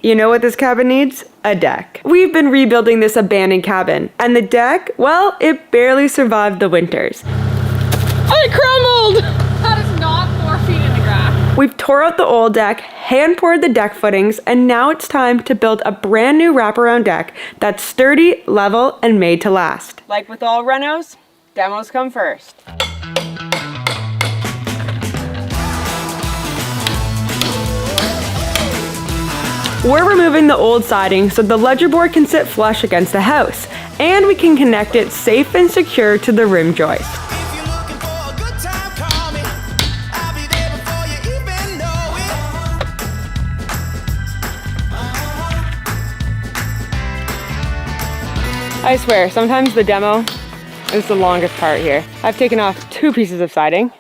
You know what this cabin needs? A deck. We've been rebuilding this abandoned cabin, and the deck, well, it barely survived the winters. It crumbled! That is not 4 feet in the grass. We've tore out the old deck, hand poured the deck footings, and now it's time to build a brand new wraparound deck that's sturdy, level, and made to last. Like with all renos, demos come first. We're removing the old siding so the ledger board can sit flush against the house, and we can connect it safe and secure to the rim joist. I swear, sometimes the demo is the longest part here. I've taken off 2 pieces of siding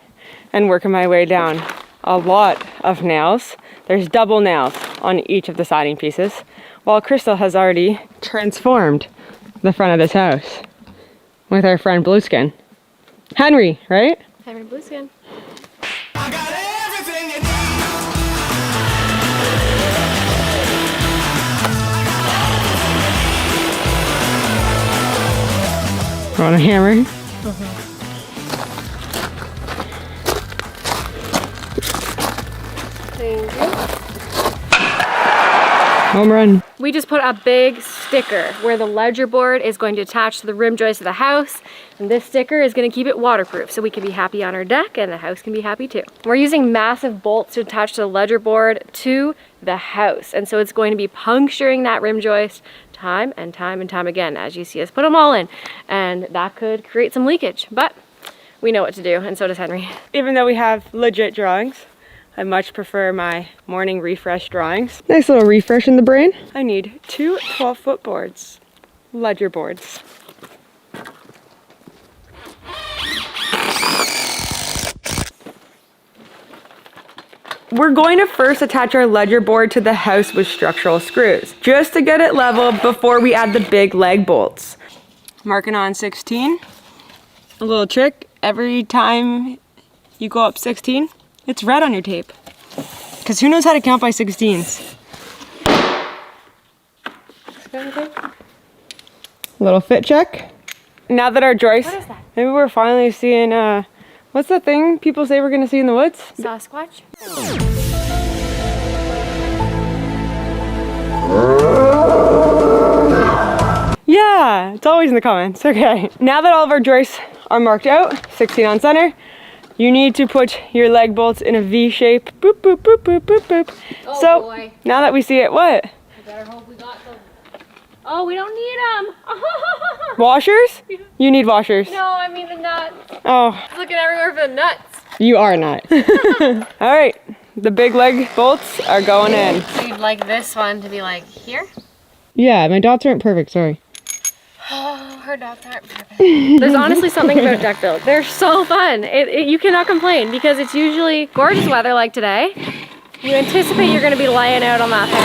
and working my way down a lot of nails. There's double nails on each of the siding pieces, while Crystal has already transformed the front of this house with our friend Blueskin. Henry, right? Henry Blueskin. I got everything you need. Want a hammer? Thank you. Home run. We just put a big sticker where the ledger board is going to attach to the rim joist of the house, and this sticker is going to keep it waterproof so we can be happy on our deck and the house can be happy too. We're using massive bolts to attach the ledger board to the house, and so it's going to be puncturing that rim joist time and time and time again as you see us put them all in, and that could create some leakage, but we know what to do, and so does Henry. Even though we have legit drawings, I much prefer my morning refresh drawings. Nice little refresh in the brain. I need 2 12-foot boards, ledger boards. We're going to first attach our ledger board to the house with structural screws, just to get it level before we add the big leg bolts. Marking on 16. A little trick, every time you go up 16, it's red on your tape. Because who knows how to count by 16s? Little fit check. Now that our joist, What is that? maybe we're finally seeing, what's the thing people say we're gonna see in the woods? Sasquatch? Yeah, it's always in the comments. Okay, now that all of our joists are marked out, 16 on center, you need to put your leg bolts in a V shape. Boop, boop, boop, boop, boop, boop. Oh So, boy. now that we see it, what? I better hope we got them. Oh, we don't need them. Washers? You need washers. No, I mean the nuts. Oh, I was looking everywhere for the nuts. you are not. All right, the big leg bolts are going in. So you'd like this one to be like here? Yeah, my dots aren't perfect, sorry. Oh, her dots aren't perfect. There's honestly something about deck build. They're so fun. You cannot complain because it's usually gorgeous weather like today. You anticipate you're going to be laying out on that thing.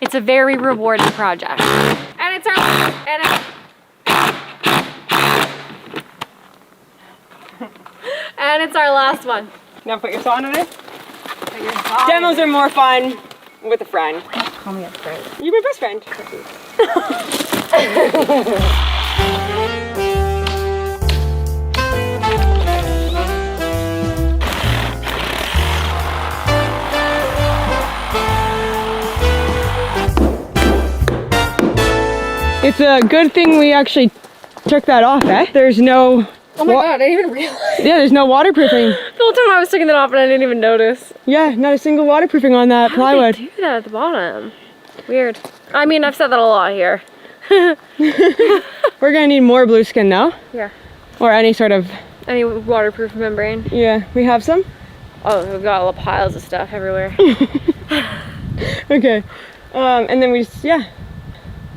It's a very rewarding project. And it's our and it's our last one. Now put your saw in it. Put your saw in. Demos are more fun with a friend. Call me a friend. You're my best friend. It's a good thing we actually took that off, eh? There's no... Oh my god, I didn't even realize. Yeah, there's no waterproofing. The whole time I was taking that off and I didn't even notice. Yeah, not a single waterproofing on that How plywood. did they do that at the bottom? Weird. I mean, I've said that a lot here. We're gonna need more Blueskin now. Yeah. Or any sort of... Any waterproof membrane. Yeah, we have some? Oh, we've got little piles of stuff everywhere. Okay. And then we just, yeah.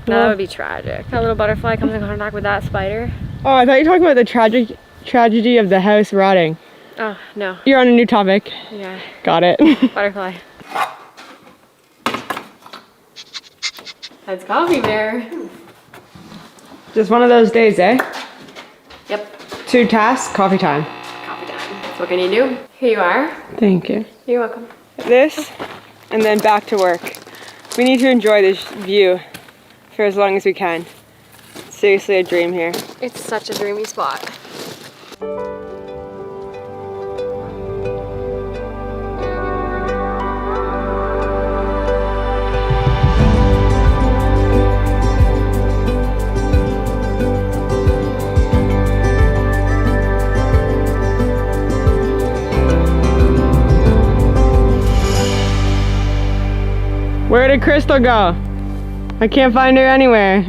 That would be tragic. That little butterfly comes in contact with that spider. Oh, I thought you were talking about the tragedy of the house rotting. Oh, no. You're on a new topic. Yeah. Got it. Butterfly. That's Coffee Bear. Just one of those days, eh? Yep. 2 tasks, coffee time. Coffee time. What can you do? Here you are. Thank you. You're welcome. This, and then back to work. We need to enjoy this view for as long as we can. It's seriously a dream here. It's such a dreamy spot. Where did Crystal go? I can't find her anywhere.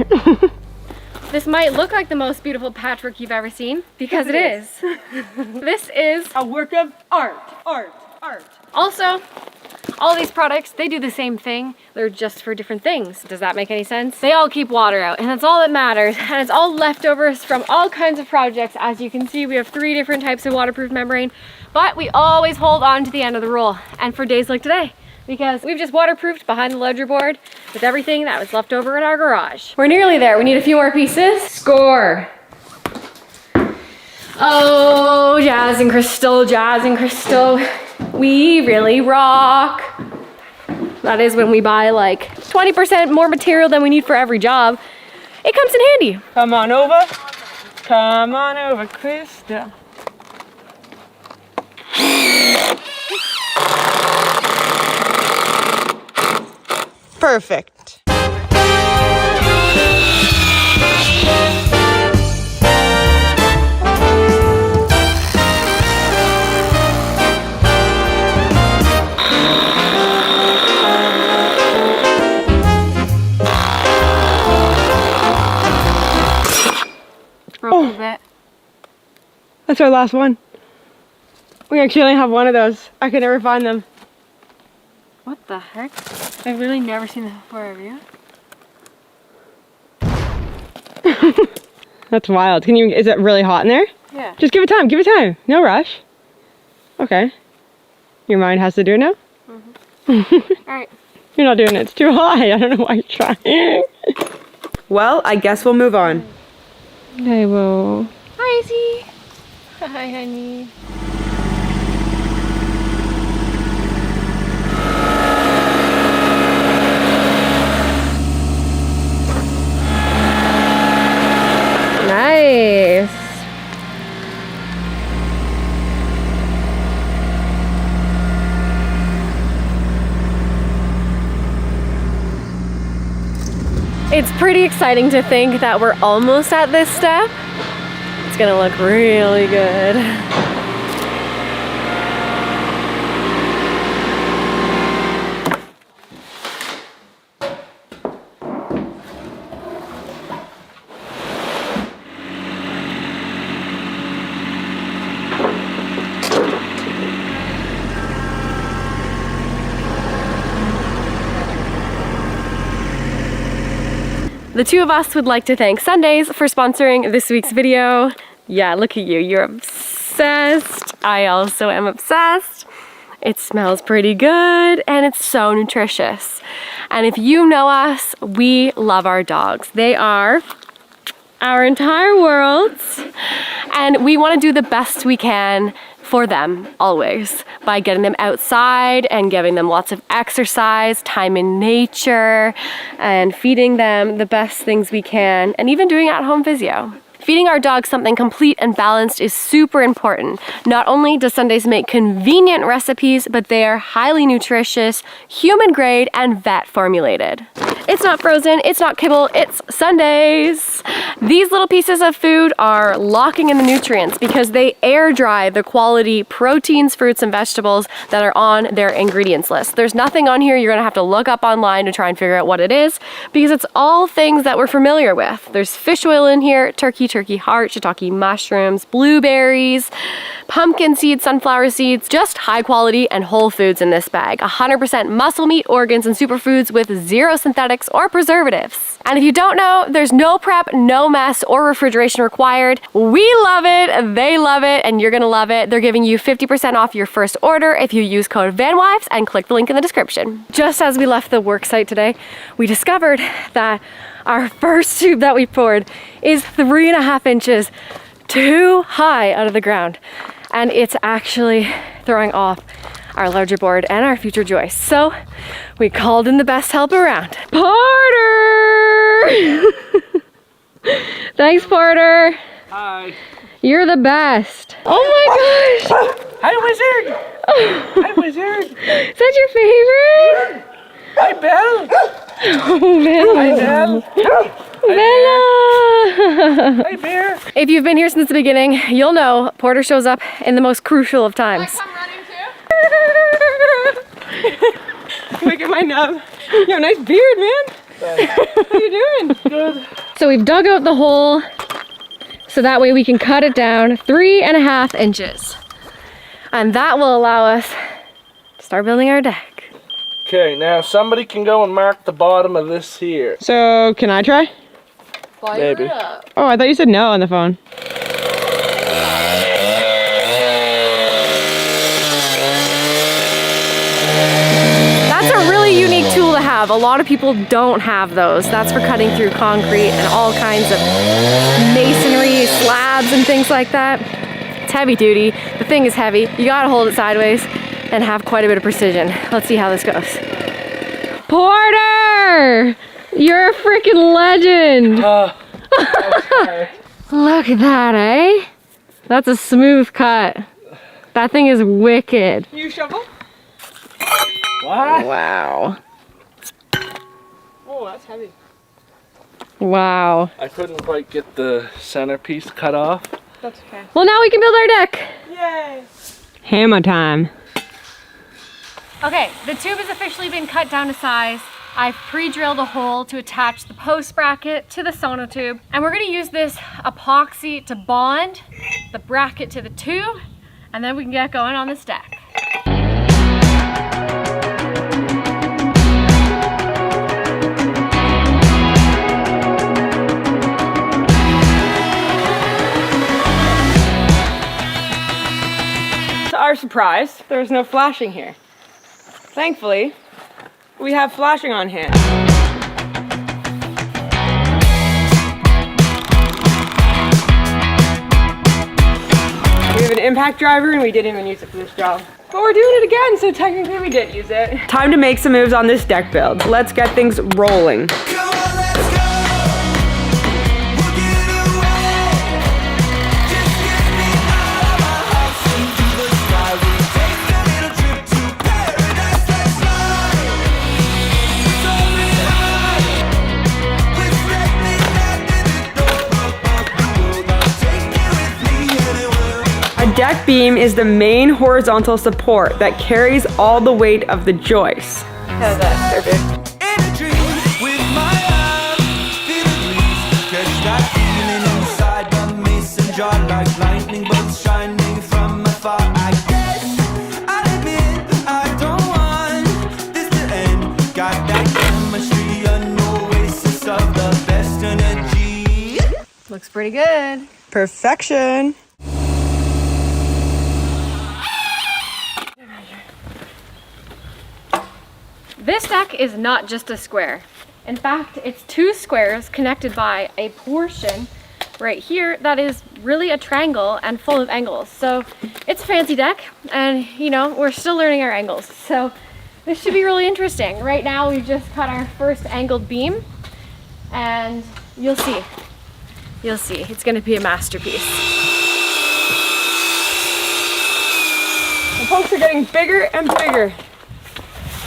This might look like the most beautiful patchwork you've ever seen, because it is. This is A work of art. also, all these products, they do the same thing. They're just for different things. Does that make any sense? They all keep water out, and that's all that matters. And it's all leftovers from all kinds of projects. As you can see, we have 3 different types of waterproof membrane, but we always hold on to the end of the roll. And for days like today, because we've just waterproofed behind the ledger board with everything that was left over in our garage. We're nearly there. We need a few more pieces. Score. Oh, Jazz and Crystal, we really rock. That is when we buy like 20% more material than we need for every job. It comes in handy. Come on over. Come on over, Crystal. Perfect. Broke a bit. That's our last one. We actually only have one of those. I could never find them. What the heck? I've really never seen this before, have you? That's wild. Is it really hot in there? Yeah. Just give it time, No rush. Okay. Your mind has to do it now? All right. You're not doing it, it's too high. I don't know why you're trying. Well, I guess we'll move on. I will. Hi, Izzy. Hi, honey. Nice. It's pretty exciting to think that we're almost at this step. It's gonna look really good. The two of us would like to thank Sundays for sponsoring this week's video. Yeah, look at you, you're obsessed. I also am obsessed. It smells pretty good and it's so nutritious. And if you know us, we love our dogs. They are our entire world. And we want to do the best we can for them always by getting them outside and giving them lots of exercise, time in nature, and feeding them the best things we can, and even doing at-home physio. Feeding our dogs something complete and balanced is super important. Not only does Sundays make convenient recipes, but they are highly nutritious, human grade, and vet formulated. It's not frozen, it's not kibble, it's Sundays. These little pieces of food are locking in the nutrients because they air dry the quality proteins, fruits, and vegetables that are on their ingredients list. There's nothing on here you're gonna have to look up online to try and figure out what it is because it's all things that we're familiar with. There's fish oil in here, turkey heart, shiitake mushrooms, blueberries, pumpkin seeds, sunflower seeds, just high quality and whole foods in this bag. 100% muscle meat, organs, and superfoods with zero synthetics or preservatives. And if you don't know, there's no prep, no mess, or refrigeration required. We love it, they love it, and you're gonna love it. They're giving you 50% off your first order if you use code VANWIVES and click the link in the description. Just as we left the work site today, we discovered that our first tube that we poured is 3.5 inches too high out of the ground. and it's actually throwing off our larger board and our future joist. So we called in the best help around. Porter! Thanks, Porter. Hi. You're the best. Oh my gosh! Hi, Wizard. Hi, Wizard. Is that your favorite? Hi, Belle. Oh, Bella. Hi, Belle. Bella! Hi, Bear. If you've been here since the beginning, you'll know Porter shows up in the most crucial of times. Look at my nub. You have a nice beard, man. How you doing? Good. So we've dug out the hole so that way we can cut it down 3.5 inches. And that will allow us to start building our deck. Okay, now somebody can go and mark the bottom of this here. So, can I try? Maybe. Oh, I thought you said no on the phone. That's a really unique tool to have. A lot of people don't have those. That's for cutting through concrete and all kinds of masonry, slabs and things like that. It's heavy duty. The thing is heavy. You gotta hold it sideways and have quite a bit of precision. Let's see how this goes. Porter! You're a freaking legend! Okay. Look at that, eh? That's a smooth cut. That thing is wicked. You shovel? What? Wow. Oh, that's heavy. Wow. I couldn't quite get the centerpiece cut off. That's okay. Well, now we can build our deck. Yay! Hammer time. Okay, the tube has officially been cut down to size. I've pre-drilled a hole to attach the post bracket to the sonotube. And we're gonna use this epoxy to bond the bracket to the tube, and then we can get going on this deck. To our surprise, there was no flashing here. Thankfully, we have flashing on hand. We have an impact driver and we didn't even use it for this job. But we're doing it again, so technically we did use it. Time to make some moves on this deck build. Let's get things rolling. Come on, let's go. We'll get away. Just get me out of my house into the sky. We'll take a little trip to paradise. Let's fly. So high. We're threatening that the door up the world. I'll take you with me anywhere. A deck beam is the main horizontal support that carries all the weight of the joist. How's that, perfect? In a dream with my arms, feel the breeze, catch that feeling inside the mason jar like lightning bolts shining from afar. I guess I'll admit I don't want this to end. Got that chemistry, an oasis of the best energy. Looks pretty good. Perfection. This deck is not just a square. In fact, it's two squares connected by a portion right here that is really a triangle and full of angles. So it's a fancy deck, and you know, we're still learning our angles. So this should be really interesting. Right now we've just cut our first angled beam, and you'll see. You'll see. It's gonna be a masterpiece. The pokes are getting bigger and bigger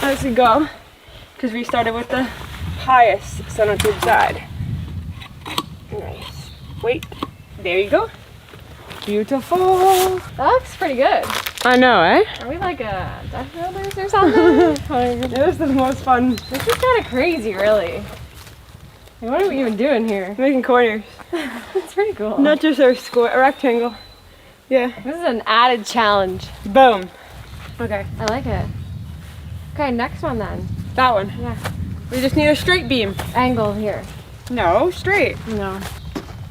as we go, because we started with the highest sonotube side. Nice. Wait, there you go. Beautiful. That looks pretty good. I know, eh? Are we like a deck builders or something? It was the most fun This is kind of crazy, really. Like, what are we even doing here? making corners. It's pretty cool. Not just a square, a rectangle. Yeah. This is an added challenge. Boom. Okay, I like it. Okay, next one then. That one. Yeah. We just need a straight beam. Angle here. No, straight. No.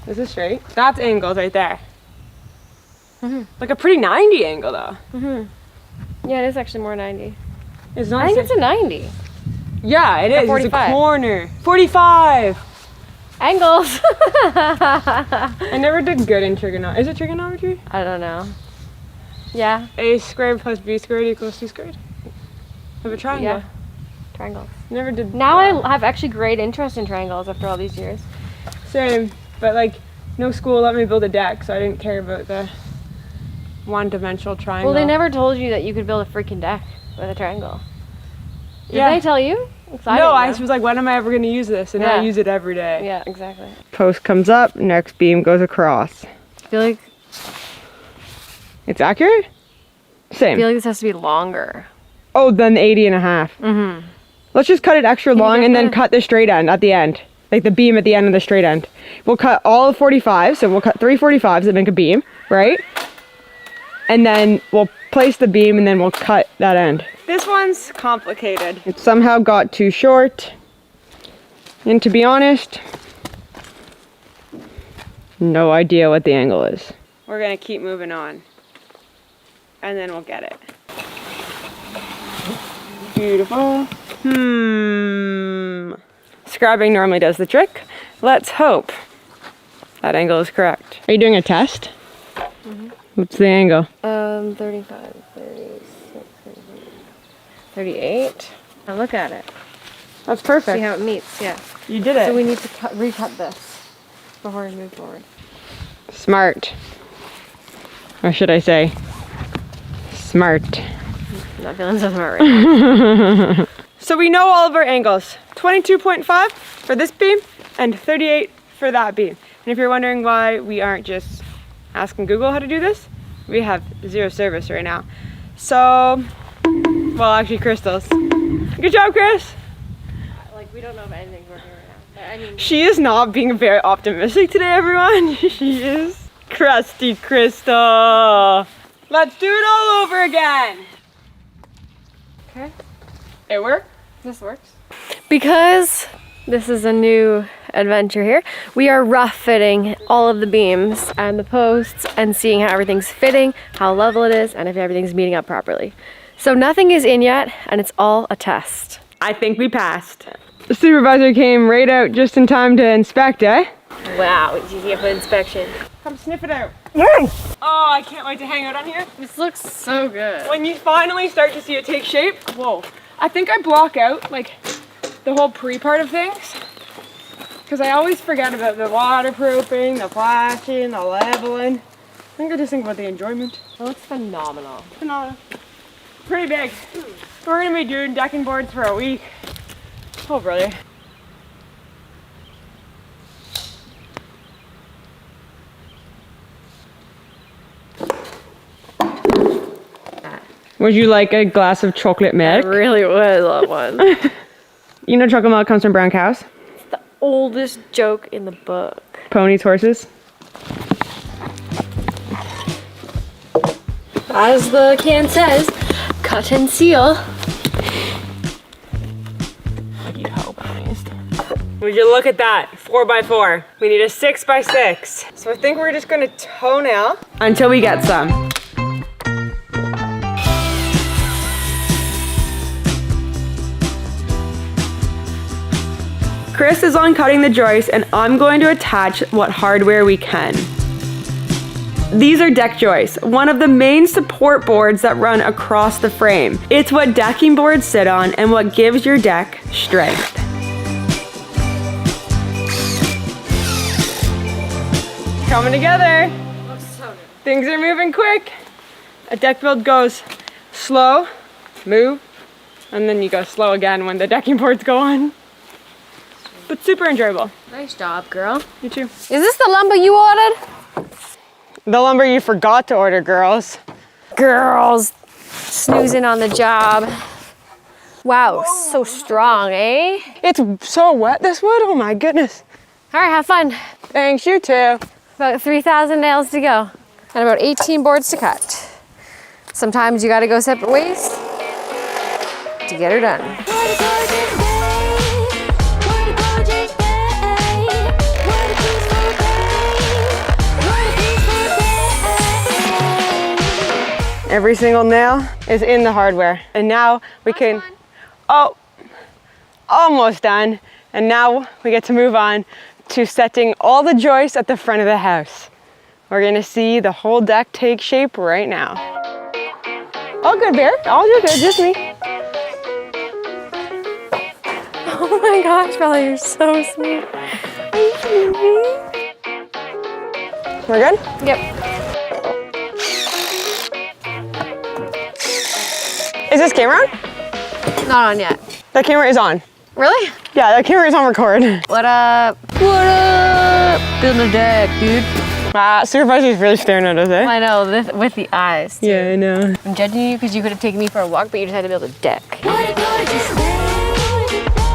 This is straight. That's angles right there. Mhm. Like a pretty 90 angle though. Yeah, it is actually more 90. It's not. I think the it's a 90. same- Yeah, it is. It's a 45. corner. 45. Angles. I never did good in trigonometry. Is it trigonometry? I don't know. Yeah. A squared plus B squared equals C squared. Of a triangle. Yeah. Triangles. Never did. Now I have actually great interest in triangles after all these years. Same, but like no school let me build a deck, so I didn't care about the one-dimensional triangle. Well, they never told you that you could build a freaking deck with a triangle. Did Yeah. they tell you? No, I was like, when am I ever going to use this? And I Yeah. use it every day. Yeah, exactly. Post comes up, next beam goes across. I feel like It's accurate? Same. this has to be longer. Oh, then 80 and a half. Mm-hmm. Let's just cut it extra you long get and then the- cut the straight end at the end. Like the beam at the end of the straight end. We'll cut all of 45, so we'll cut 3 45s that make a beam, right? And then we'll place the beam and then we'll cut that end. This one's complicated. It somehow got too short. And to be honest, no idea what the angle is. We're gonna keep moving on. And then we'll get it. Beautiful. Scribing normally does the trick. Let's hope that angle is correct. Are you doing a test? What's the angle? 35, 36, 38. Now look at it. That's See perfect. how it meets, yeah. You did it. So we need to recut this before we move forward. Smart. Or should I say, smart. Not feeling so smart right now. So we know all of our angles. 22.5 for this beam and 38 for that beam. And if you're wondering why we aren't just asking Google how to do this, we have zero service right now. So, well, actually Crystal's. Good job, Chris. Like, we don't know if anything's working right now. But I mean, She is not being very optimistic today, everyone. She is crusty Crystal. Let's do it all over again. okay. It worked? This works. Because this is a new adventure here, we are rough fitting all of the beams and the posts and seeing how everything's fitting, how level it is, and if everything's meeting up properly. So nothing is in yet, and it's all a test. I think we passed. The supervisor came right out just in time to inspect, eh? Wow, it's easy for inspection. Come sniff it out. Oh, I can't wait to hang out on here. This looks so good. When you finally start to see it take shape, whoa. I think I block out like the whole pre-part of things because I always forget about the waterproofing, the flashing, the leveling. I think I just think about the enjoyment. It looks phenomenal. Phenomenal. Pretty big. We're gonna be doing decking boards for a week. Oh, brother. Would you like a glass of chocolate I milk? really would love one. You know chocolate milk comes from brown cows, The oldest joke in the book. ponies, horses. As the can says, cut and seal. You'd hope, at least. Would you look at that? 4x4. We need a 6x6. So I think we're just gonna toenail until we get some. Chris is on cutting the joist and I'm going to attach what hardware we can. These are deck joists, one of the main support boards that run across the frame. It's what decking boards sit on and what gives your deck strength. Coming together. Things are moving quick. A deck build goes slow, move, and then you go slow again when the decking boards go on. But super enjoyable. Nice job, girl. You too. Is this the lumber you ordered? The lumber you forgot to order, girls. Girls, snoozing on the job. Wow, so strong, eh? It's so wet, this wood. Oh my goodness. All right, have fun. Thanks, you too. About 3,000 nails to go and about 18 boards to cut. Sometimes you gotta go separate ways to get her done. What a gorgeous day. What a gorgeous day. What a peaceful day. What a peaceful day. Every single nail is in the hardware. And now we can, oh, almost done. And now we get to move on to setting all the joists at the front of the house. We're gonna see the whole deck take shape right now. All good, Bear. All good, just me. Oh my gosh, Bella, you're so sweet. Are you kidding me? We're good? Yep. Is this camera on? Not on yet. The camera is on. Really? Yeah, the camera is on record. What up? What up? Building a deck, dude. Supervisor's really staring at us, eh? I know, this, with the eyes. Too. Yeah, I know. I'm judging you because you could have taken me for a walk, but you decided to build a deck. What a gorgeous day.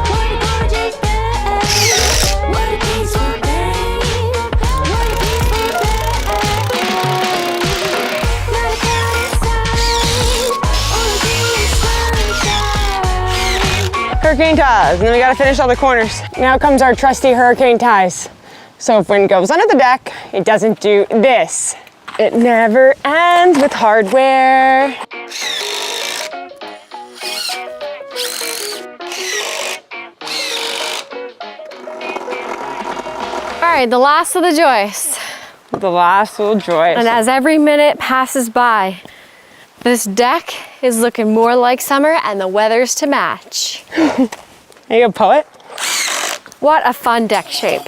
What a gorgeous day. What a peaceful day. What a peaceful day. Not a cloud in sight. All I see is sunshine. Hurricane ties, and then we gotta finish all the corners. Now comes our trusty hurricane ties. So if wind goes under the deck, it doesn't do this. It never ends with hardware. All right, the last of the joists. The last little joy. And as every minute passes by, this deck is looking more like summer and the weather's to match. Are you a poet? What a fun deck shape.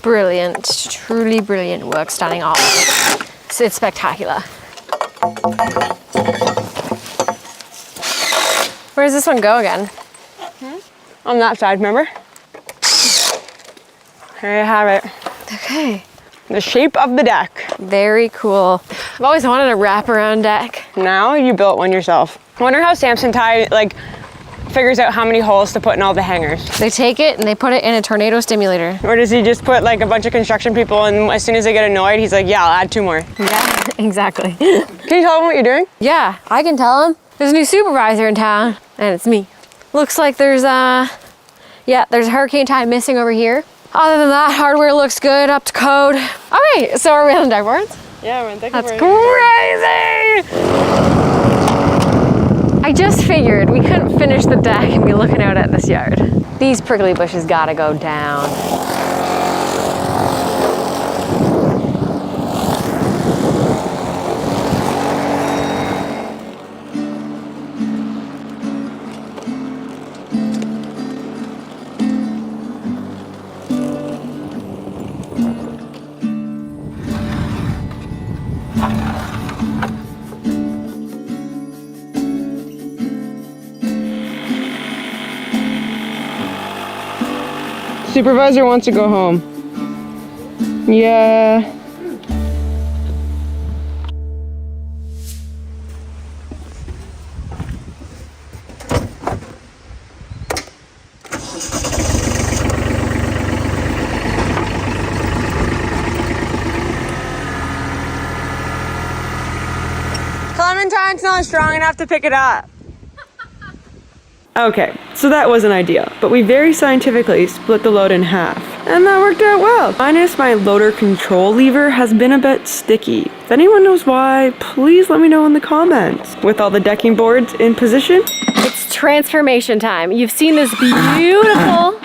Brilliant, truly brilliant work, stunning all. It's spectacular. Where does this one go again? On that side, remember? There you have it. Okay. The shape of the deck. Very cool. I've always wanted a wraparound deck. Now you built one yourself. I wonder how Samson Ty figures out how many holes to put in all the hangers. They take it and they put it in a tornado stimulator. Or does he just put like a bunch of construction people and as soon as they get annoyed, he's like, yeah, I'll add 2 more. Yeah, exactly. Can you tell him what you're doing? Yeah, I can tell him. There's a new supervisor in town, and it's me. Looks like there's there's a hurricane tie missing over here. Other than that, hardware looks good, up to code. Okay, so are we on the deck boards? Yeah, we're in deck That's crazy! I just figured we couldn't finish the deck and be looking out at this yard. These prickly bushes gotta go down. Supervisor wants to go home. Yeah. Clementine's not strong enough to pick it up. Okay, so that wasn't ideal, but we very scientifically split the load in half, and that worked out well. Minus my loader control lever has been a bit sticky. If anyone knows why, please let me know in the comments. With all the decking boards in position, It's transformation time. You've seen this beautiful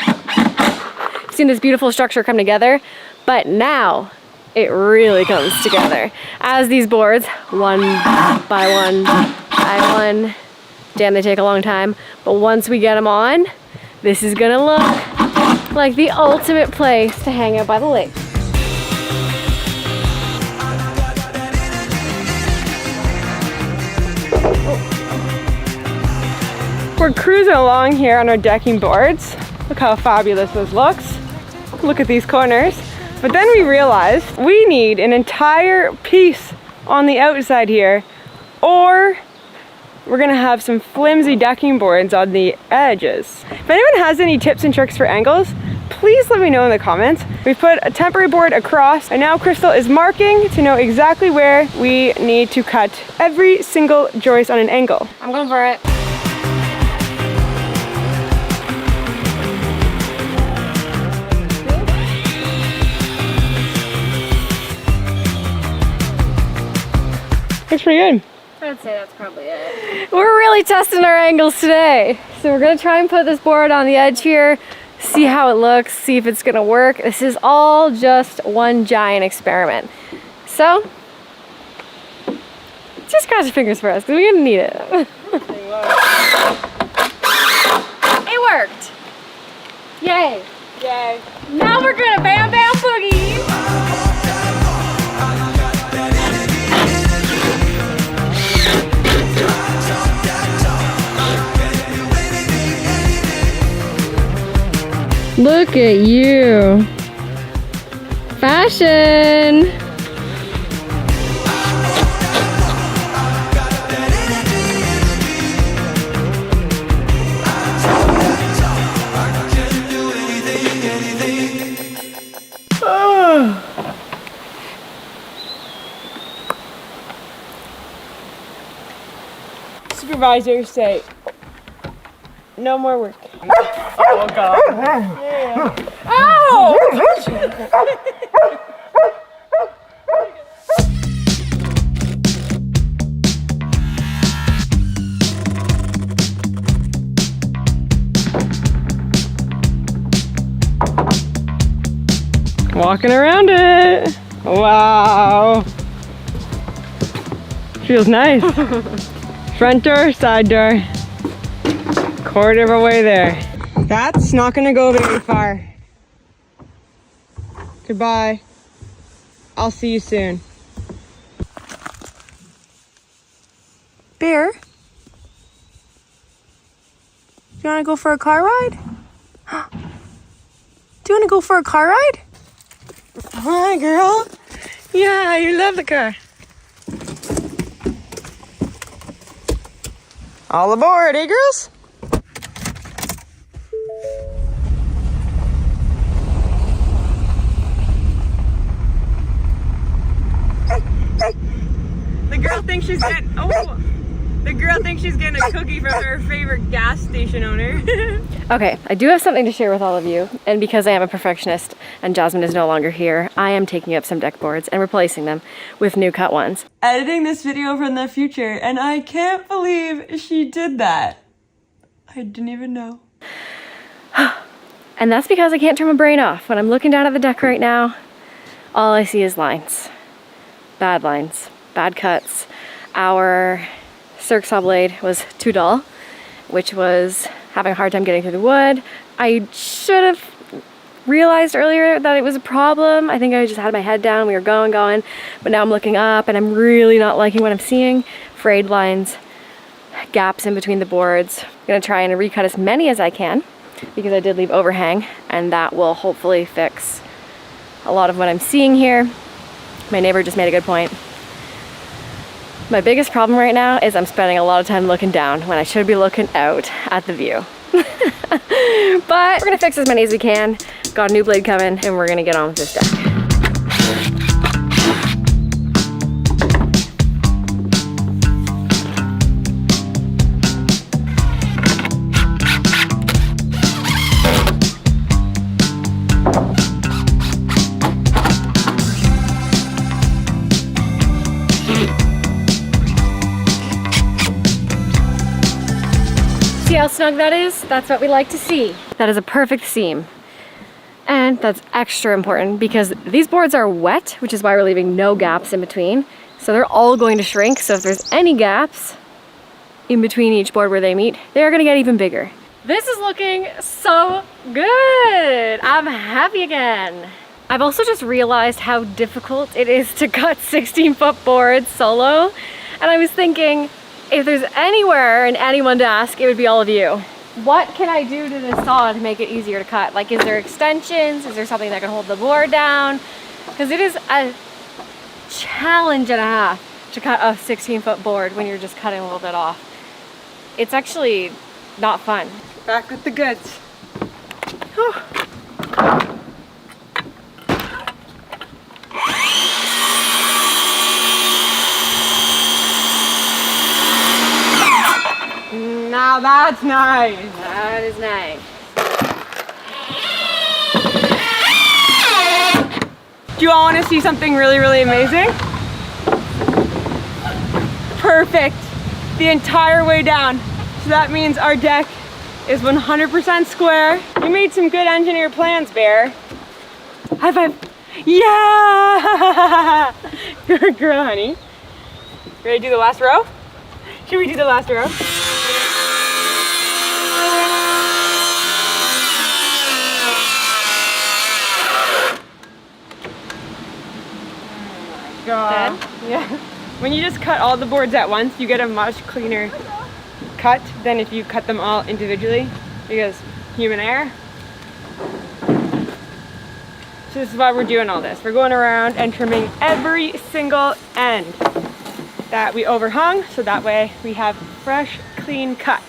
structure come together, but now it really comes together. As these boards, one by one by one, damn, they take a long time, but once we get them on, this is gonna look like the ultimate place to hang out by the lake. we're cruising along here on our decking boards. Look how fabulous this looks. Look at these corners. But then we realized we need an entire piece on the outside here, or we're gonna have some flimsy decking boards on the edges. If anyone has any tips and tricks for angles, please let me know in the comments. We've put a temporary board across, and now Crystal is marking to know exactly where we need to cut every single joist on an angle. I'm going for it. Looks pretty good. I'd say that's probably it. We're really testing our angles today. So we're gonna try and put this board on the edge here, see how it looks, see if it's gonna work. This is all just one giant experiment. So, just Just cross your fingers for us, because we're gonna need it. It worked! Yay! Yay. Now we're gonna bam bam boogie! Look at you. Fashion. Supervisors say no more work. Oh God. Ow! Walking around it. Wow. Feels nice. Front door, side door. Quarter of a way there. That's not gonna go very far. Goodbye. I'll see you soon. Bear? Do you wanna go for a car ride? Do you wanna go for a car ride? Hi, girl. Yeah, you love the car. All aboard, eh, girls? The girl thinks she's getting the girl thinks she's getting a cookie from her favorite gas station owner. Okay, I do have something to share with all of you, and because I am a perfectionist and Jasmine is no longer here, I am taking up some deck boards and replacing them with new cut ones. Editing this video from the future, and I can't believe she did that. I didn't even know. And that's because I can't turn my brain off. When I'm looking down at the deck right now, all I see is lines. Bad lines, bad cuts. Our Cirque saw blade was too dull, which was having a hard time getting through the wood. I should have realized earlier that it was a problem. I think I just had my head down, we were going, but now I'm looking up and I'm really not liking what I'm seeing. Frayed lines, gaps in between the boards. I'm gonna try and recut as many as I can because I did leave overhang, and that will hopefully fix a lot of what I'm seeing here. My neighbor just made a good point. My biggest problem right now is I'm spending a lot of time looking down when I should be looking out at the view. But we're gonna fix as many as we can. Got a new blade coming and we're gonna get on with this deck. See how snug that is? That's what we like to see. That is a perfect seam. And that's extra important because these boards are wet, which is why we're leaving no gaps in between. So they're all going to shrink. So if there's any gaps in between each board where they meet, they're gonna get even bigger. This is looking so good. I'm happy again. I've also just realized how difficult it is to cut 16-foot boards solo. And I was thinking, if there's anywhere and anyone to ask, it would be all of you. What can I do to this saw to make it easier to cut? Like, is there extensions? Is there something that can hold the board down? Because it is a challenge and a half to cut a 16-foot board when you're just cutting a little bit off. It's actually not fun. Back with the goods. Now that's nice. That is nice. Do you all want to see something really, really amazing? Perfect. The entire way down. So that means our deck is 100% square. You made some good engineer plans, Bear. High five. Yeah! Good girl, honey. Ready to do the last row? Should we do the last row? God. Yeah. When you just cut all the boards at once, you get a much cleaner cut than if you cut them all individually, because human error. So this is why we're doing all this. We're going around and trimming every single end that we overhung, so that way we have fresh, clean cuts.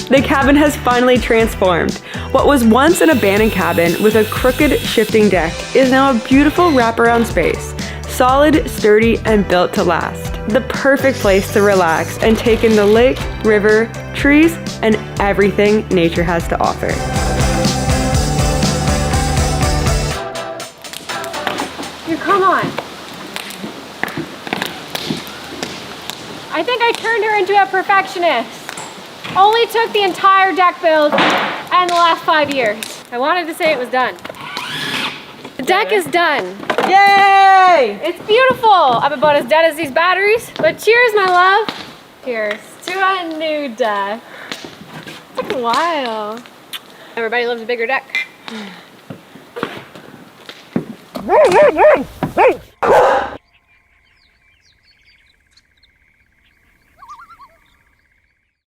The cabin has finally transformed. What was once an abandoned cabin with a crooked shifting deck is now a beautiful wraparound space. Solid, sturdy, and built to last. The perfect place to relax and take in the lake, river, trees, and everything nature has to offer. You come on. I think I turned her into a perfectionist. Only took the entire deck build and the last 5 years. I wanted to say it was done. The deck is done. Yay! It's beautiful. I'm about as dead as these batteries, but cheers, my love. Cheers to a new deck. It took a while. Everybody loves a bigger deck.